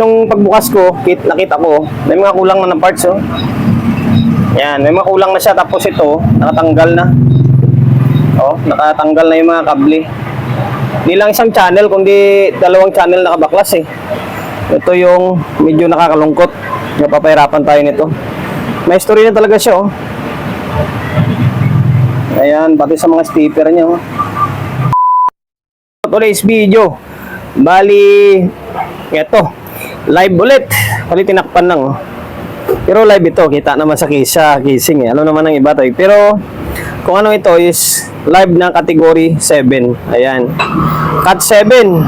Nung pagbukas ko, nakita ko, may mga kulang na ng parts, oh. Yan, may mga kulang na siya, tapos ito, nakatanggal na. Oh, nakatanggal na yung mga kable. Hindi lang isang channel, kundi dalawang channel nakabaklas, eh. Ito yung medyo nakakalungkot. Napapahirapan tayo nito. May story na talaga siya, oh. Ayan, pati sa mga sticker niya, oh. Today's video, bali, eto, live ulit. Bali, tinakpan lang, oh. Pero live ito, kita naman sa casing, eh. Ano naman ang iba to, eh. Pero, kung ano ito is live ng category 7. Ayan. Cut 7.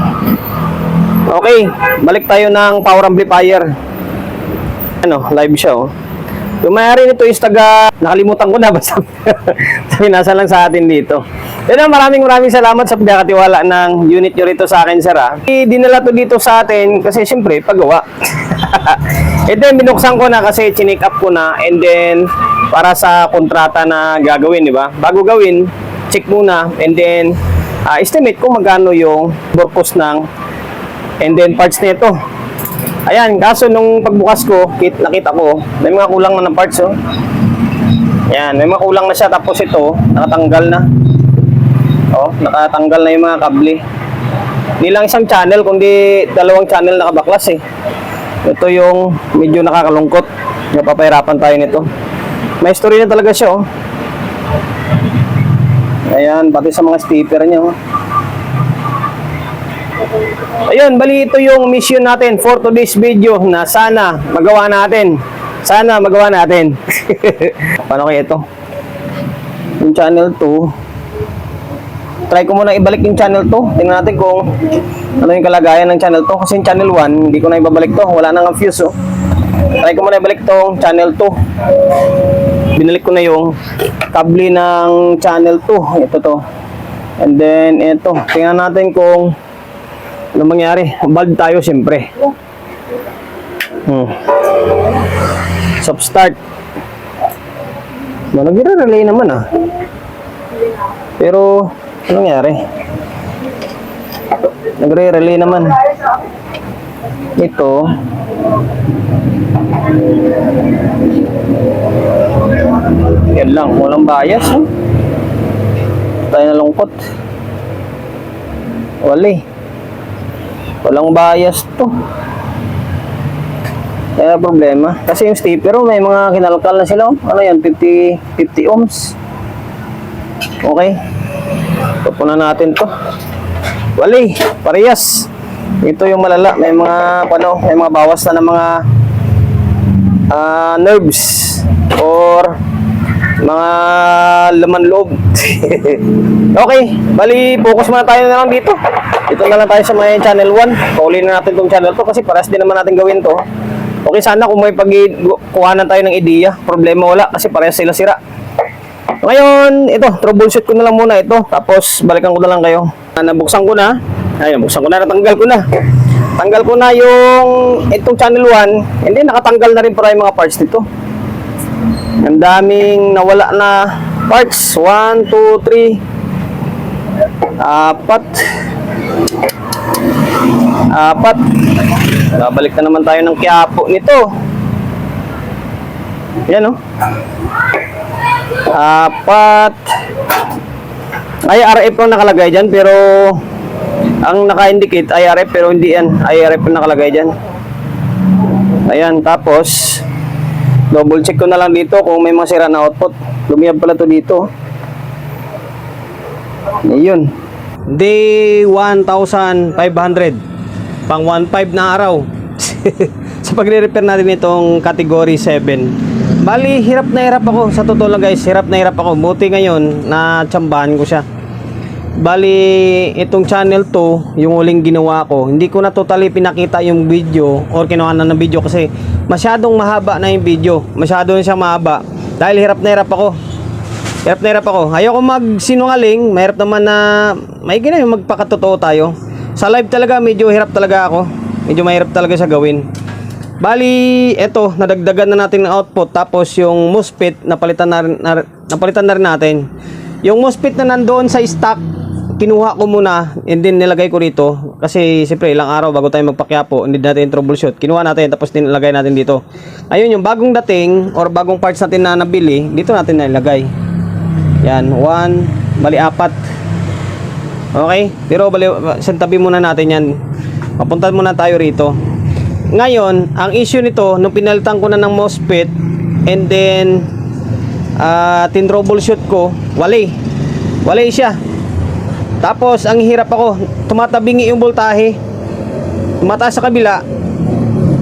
Okay, balik tayo ng power amplifier. Ano, live siya, oh. Yung mayari nito is nakalimutan ko na basta sabi nasa lang sa atin dito. Pero maraming salamat sa pagkakatiwala ng unit nyo rito sa akin, sir, ah. Dinala to dito sa atin kasi siyempre paggawa. And then binuksan ko na kasi chinik up ko na, and then para sa kontrata na gagawin, di ba? Bago gawin, check muna, and then estimate kung magkano yung purpose ng and then parts nito. Ayan, kaso nung pagbukas ko, nakita ko, may mga kulang na ng parts, oh. Ayan, may mga kulang na siya, tapos ito, nakatanggal na. Oh, nakatanggal na yung mga kable. Hindi lang isang channel, kundi dalawang channel nakabaklas, eh. Ito yung medyo nakakalungkot. Napapahirapan tayo nito. May story na talaga siya, oh. Ayan, pati sa mga sticker niya, oh. Ayun, bali ito yung mission natin for today's video na sana magawa natin. Sana magawa natin. Paano kaya ito? Yung channel 2. Try ko muna ibalik yung channel 2. Tingnan natin kung ano yung kalagayan ng channel 2. Kasi yung channel 1, hindi ko na ibabalik to. Wala nang fuse, oh. Try ko muna ibalik tong channel 2. Binalik ko na yung kable ng channel 2. Ito to. And then, ito. Tingnan natin kung ano mangyari? Bald tayo siyempre. Stop start. Nag-relay naman, ah. Pero ano nangyari? Nagre-relay naman. Ito. Yan lang, walang bias, eh. Tayo nalungkot. Wala. Walang bias to. Kaya problema. Kasi yung stepper, may mga kinalkal na sila. Ano yan? 50 ohms. Okay. Pupunan natin to. Wali. Parehas. Ito yung malala. May mga, may mga bawas na ng mga nerves or mga laman loob. Okay. Bali, focus muna tayo na lang dito. Dito na lang tayo sa may channel 1. Paulin na natin itong channel 2 kasi paras din naman natin gawin to. Okay, sana kung may pagkuhanan tayo ng ideya. Problema wala kasi parehas sila sira. Ngayon, ito, troubleshoot ko na lang muna ito. Tapos, balikan ko na lang kayo. Nabuksan ko na. Ay, nabuksan ko na, natanggal ko na. Tanggal ko na yung itong channel 1. And then, nakatanggal na rin para yung mga parts nito. Ang daming nawala na parts. 1, 2, 3. 4. Babalik na naman tayo ng Quiapo nito. Yan, oh. 4. IRF ang nakalagay dyan, pero ang naka-indicate IRF, pero hindi yan. IRF ang nakalagay dyan. Ayan, tapos double check ko na lang dito kung may mga sira na output. Lumiyab pala to dito. Ayun. Day 1,500. Pang 1,500 na araw. Sa pagre-repair natin itong category 7. Bali, hirap na hirap ako. Sa totoo lang, guys, hirap na hirap ako. Buti ngayon na tsambahan ko siya. Bali, itong channel 2, yung huling ginawa ko, hindi ko na totally pinakita yung video or kinuha na ng video kasi masyadong mahaba na yung video. Masyado na siyang mahaba. Dahil hirap na hirap ako. Hirap na hirap ako. Ayoko magsinungaling. Mahirap naman na may gina yung magpakatotoo tayo. Sa live talaga, medyo hirap talaga ako. Medyo mahirap talaga siya gawin. Bali, eto, nadagdagan na natin ng output. Tapos yung MOSFET, napalitan na rin natin. Yung MOSFET na nandoon sa stock, kinuha ko muna and then nilagay ko dito kasi siyempre ilang araw bago tayo magpakyapo, hindi natin troubleshoot. Kinuha natin tapos nilagay natin dito. Ayun yung bagong dating or bagong parts natin na nabili, dito natin nilagay. Yan, 1, bali 4. Okay? Pero bali santabi muna natin yan. Papunta muna tayo rito. Ngayon, ang issue nito nung pinalitan ko na ng MOSFET and then tin-troubleshoot ko, wali siya. Tapos ang hirap ako, tumatabingi yung voltahe, tumataas sa kabila,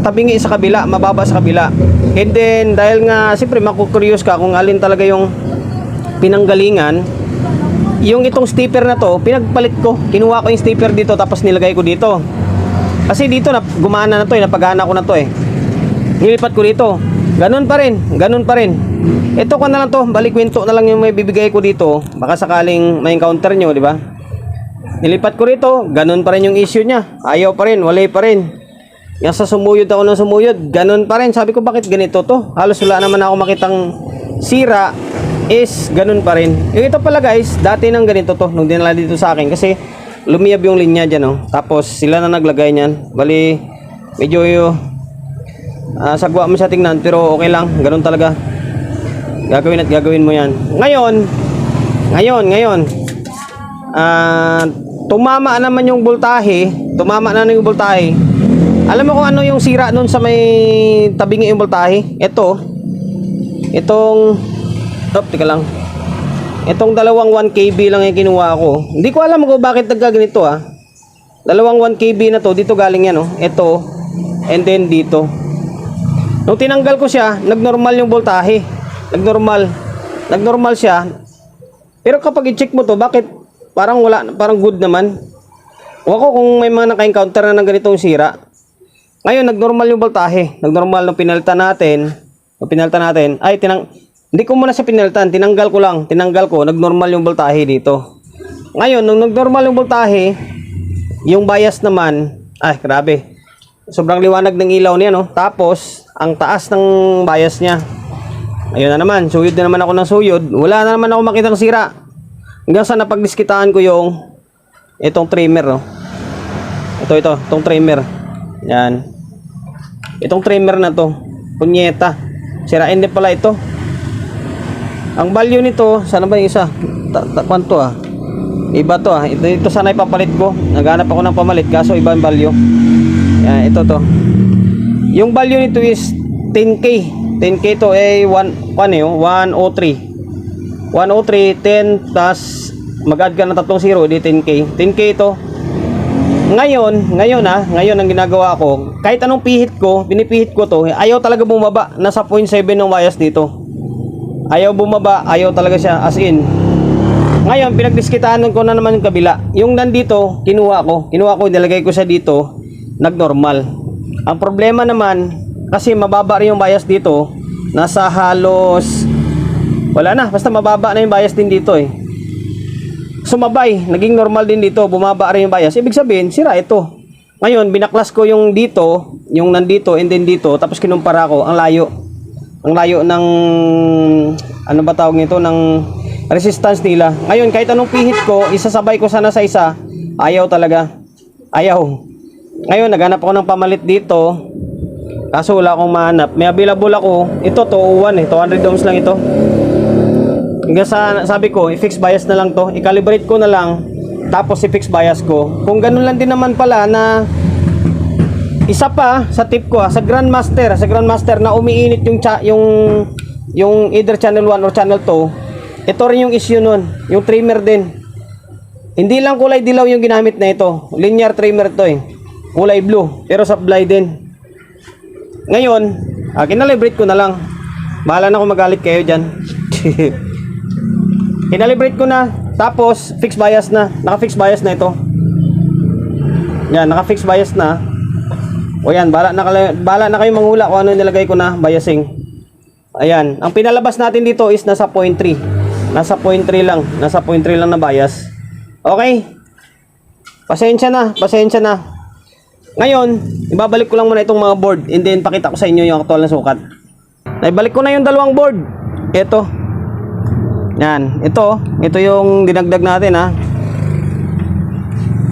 tabingi sa kabila, mababa sa kabila. And then dahil nga siyempre makukuryos ka kung alin talaga yung pinanggalingan, yung itong stepper na to pinagpalit ko, kinuha ko yung stepper dito tapos nilagay ko dito kasi dito na gumana na to, napagana ko na to nilipat ko dito. Ganun pa rin. Ito ko na lang to, balik kwento na lang yung may bibigay ko dito, baka sakaling may encounter nyo, di ba? Nilipat ko rito, ganun pa rin yung issue niya. Ayaw pa rin, walay pa rin. Yung sa sumuyod ako ng sumuyod, ganun pa rin. Sabi ko, bakit ganito to? Halos wala naman ako makitang sira, is ganun pa rin. Yung ito pala guys, dati nang ganito to, nung dinala dito sa akin, kasi lumiyab yung linya dyan, tapos sila na naglagay niyan. Bali, medyo sagwa mo siya tingnan, pero okay lang, ganun talaga. Gagawin at gagawin mo yan. Ngayon, tumama naman yung voltahe. Alam mo kung ano yung sira nun sa may tabingi yung voltahe? Teka lang. Itong dalawang 1 kV lang yung kinuha ko. Hindi ko alam kung bakit nagkaganito Dalawang 1 kV na to, dito galing yan Ito, and then dito. Nung tinanggal ko siya, nagnormal yung voltahe. Nagnormal siya. Pero kapag i-check mo to, bakit parang wala, parang good naman. O ako kung may mga naka-encounter na ng ganitong sira. Ngayon, nagnormal yung voltahe. Nagnormal nung pinalitan natin. Hindi ko muna siya pinalitan, tinanggal ko, nagnormal yung voltahe dito. Ngayon, nung nagnormal yung voltahe, yung bias naman, grabe. Sobrang liwanag ng ilaw niya, Tapos, ang taas ng bias niya. Ayun na naman, suyod na naman ako ng suyod. Wala na naman ako makitang sira. Hanggang sa napagdiskitaan ko yung itong trimmer, itong trimmer. Yan. Itong trimmer na to, punyeta. Sirain din pala ito. Ang value nito, sana ba yung isa? Kwanto Iba to Ito sana ipapalit ko. Naghanap ako ng pamalit kaso iba yung value. Yan, ito to. Yung value nito is 10K. 10K to 103. 103, 10 tas mag-add ka ng 3 zero, di 10K. 10K to. Ngayon ang ginagawa ko, kahit anong pinipihit ko to, ayaw talaga bumaba. Nasa 0.7 ng bias dito. Ayaw bumaba, ayaw talaga siya, as in. Ngayon, pinagdiskitaan ko na naman yung kabila. Yung nandito, kinuha ko, nilagay ko siya dito, nagnormal. Ang problema naman, kasi mababa rin yung bias dito, nasa halos, wala na, basta mababa na yung bias din dito Sumabay, naging normal din dito, bumaba rin yung bias. Ibig sabihin, sira ito. Ngayon, binaklas ko yung dito, yung nandito, and then dito, tapos kinumpara ko, ang layo. Ang layo ng ano ba tawag nito, ng resistance nila. Ngayon kahit anong pihit ko, isasabay ko sana sa isa, ayaw talaga. Ayaw. Ngayon naghanap ako ng pamalit dito. Kaso wala akong mahanap. May available ako. Ito 201 200 ohms lang ito. Hanggang sa sabi ko, i-fix bias na lang to. I-calibrate ko na lang. Tapos i-fix bias ko. Kung ganun lang din naman pala na isa pa sa tip ko sa Grandmaster na umiinit yung either channel 1 or channel 2. Ito rin yung issue nun, yung trimmer din. Hindi lang kulay dilaw yung ginamit na ito. Linear trimmer to kulay blue, pero supply din. Ngayon, kinalibrate ko na lang. Bahala na kung magalit kayo dyan. Kinalibrate ko na, tapos fix bias na. Naka-fix bias na ito. Yan, naka-fix bias na. O yan, bahala na kayo manghula kung ano nilagay ko na biasing. Ayan, ang pinalabas natin dito is nasa 0.3. Nasa 0.3 lang. Nasa 0.3 lang na bias. Okay? Pasensya na. Ngayon, ibabalik ko lang muna itong mga board and then pakita ko sa inyo yung aktual na sukat. Naibalik ko na yung dalawang board. Ito. Yan, ito yung dinagdag natin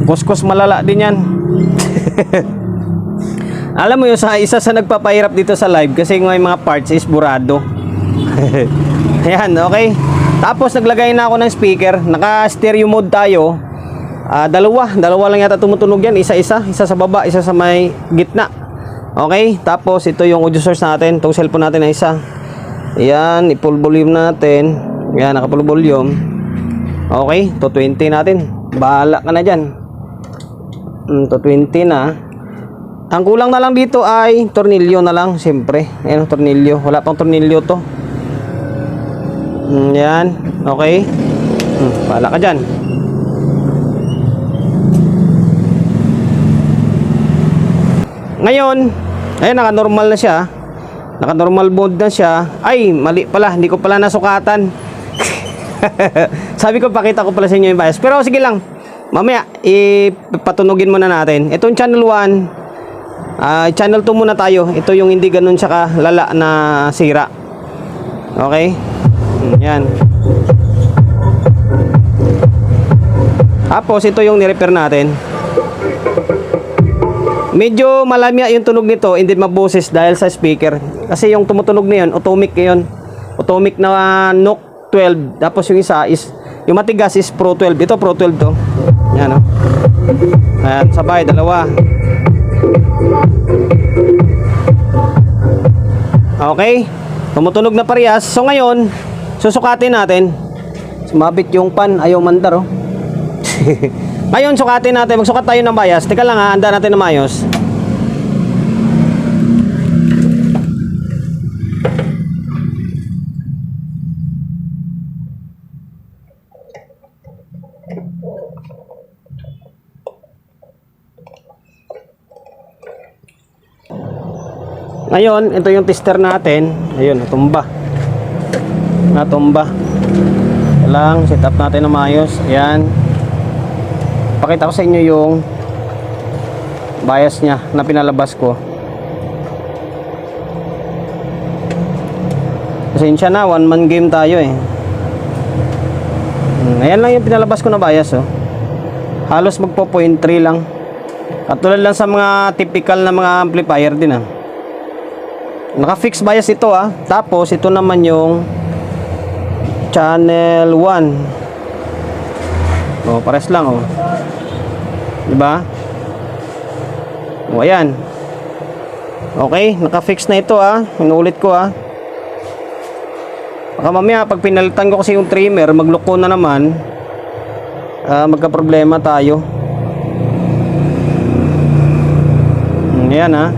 kuskus malala din yan. Alam mo yung isa sa nagpapahirap dito sa live kasi yung mga parts is burado. Ayan, okay. Tapos naglagay na ako ng speaker. Naka stereo mode tayo. Dalawa lang yata tumutunog yan. Isa sa baba, isa sa may gitna. Okay, tapos ito yung audio source natin. Itong cellphone natin na isa. Ayan, i-full volume natin. Ayan, naka-full volume. Okay, to 20 natin. Bahala ka na dyan. To 20 na. Ang kulang na lang dito ay tornilyo na lang, siyempre. Ayan, tornilyo. Wala pang tornilyo to. Ayan, okay. Bahala ka dyan. Ngayon, ayun, naka-normal na siya. Naka-normal mode na siya. Ay, mali pala. Hindi ko pala nasukatan. Sabi ko, pakita ko pala sa inyo yung bias. Pero sige lang. Mamaya, ipatunugin muna natin. Itong channel 1, channel 2 muna tayo. Ito yung hindi ganun siya kalala na sira. Okay? Yan. Tapos, ito yung nirepair natin. Medyo malamya yung tunog nito, hindi maboses dahil sa speaker. Kasi yung tumutunog na yun, atomic yun. Atomic na NOC 12. Tapos yung isa is, yung matigas is Pro 12. Ito Pro 12 to. Yan o. Ayan, sabay, dalawa. Okay. Tumutunog na parehas. So ngayon, susukatin natin. Sumabit yung pan, ayaw mandar o. Ngayon, sukatin natin. Magsukat tayo ng bias. Teka lang ha, handa natin na mayos. Ngayon, ito yung tester natin. Ayun, natumba. Natumba. Kailang, set up natin na mayos. Ayan. Pakita ko sa inyo yung bias nya na pinalabas ko. Pasensya na, one man game tayo eh. Ayan lang yung pinalabas ko na bias oh. Halos magpo 0.3 lang. Katulad lang sa mga typical na mga amplifier din ah. Naka-fix bias ito ah. Tapos ito naman yung channel 1. Oh, pares lang oh. Diba? O, ayan. Okay, naka-fix na ito ah. Inulit ko ah. Baka mamaya, pag pinalitan ko kasi yung trimmer, magloko na naman. Magka-problema tayo. Ayan ah.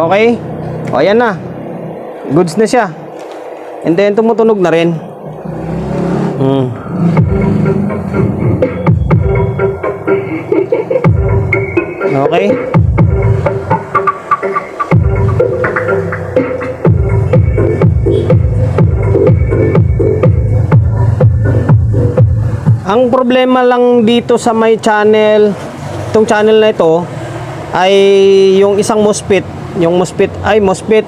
Okay. O, ayan na. Goods na siya. And then, tumutunog na rin. Okay. Ang problema lang dito sa may channel, itong channel na ito, ay yung isang MOSFET. Yung MOSFET,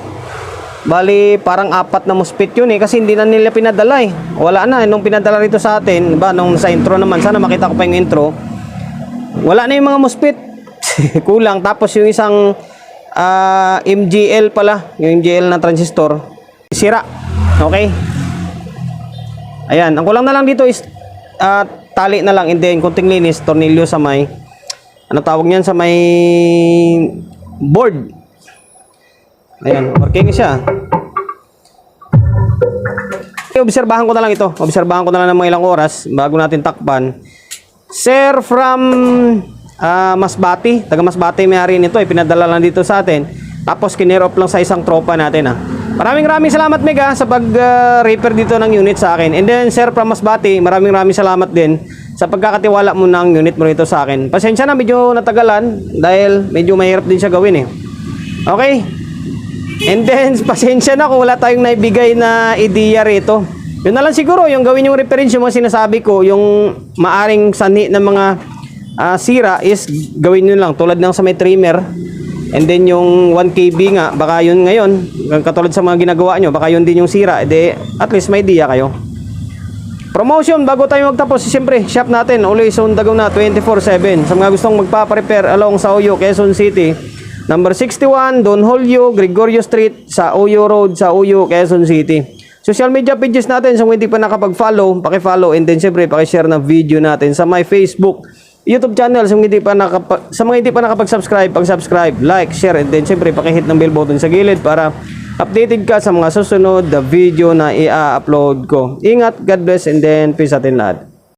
bali parang 4 na MOSFET yun eh, kasi hindi na nila pinadala eh. Wala na, nung pinadala rito sa atin, diba, nung sa intro naman, sana makita ko pa yung intro. Wala na yung mga MOSFET. Kulang. Tapos yung isang MGL pala, yung MGL na transistor, sira. Okay. Ayan, ang kulang na lang dito is tali na lang, and then kunting linis, tornilyo sa may ano tawag niyan, sa may board. Ayan, working siya. Obserbahan ko na lang ito. Obserbahan ko na lang ng mga ilang oras bago natin takpan. Sir from Masbati, taga Masbati may-ari nito, pinadala lang dito sa atin. Tapos kinirop lang sa isang tropa natin ah. Maraming salamat Mega sa pag-repair dito ng unit sa akin. And then Sir from Masbati, maraming salamat din sa pagkakatiwala mo ng unit mo rito sa akin. Pasensya na, medyo natagalan dahil medyo mahirap din siya gawin eh. Okay? And then pasensya na kung wala tayong naibigay na ideya rito. Yun na lang siguro, yung gawin yung reference yung mga sinasabi ko, yung maaring sanhi ng mga sira is gawin nyo lang tulad ng sa may trimmer. And then yung 1 KB nga, baka yun ngayon katulad sa mga ginagawa nyo, baka yun din yung sira, edi at least may idea kayo. Promotion, bago tayo magtapos, siyempre, shop natin, always on Dagaw na, 24/7. Sa mga gustong magpa-prepare along sa Oyo, Quezon City, number 61, Don Julio, Gregorio Street, sa Oyo Road, sa Oyo, Quezon City. Social media pages natin, sa so hindi pa nakapag-follow, paki-follow, and then siyempre, paki-share ng video natin sa my Facebook, YouTube channel. Sa mga hindi pa nakapag-subscribe, pag-subscribe, like, share, and then siyempre, paki-hit ng bell button sa gilid para updated ka sa mga susunod na video na i-upload ko. Ingat, God bless, and then peace atin lahat.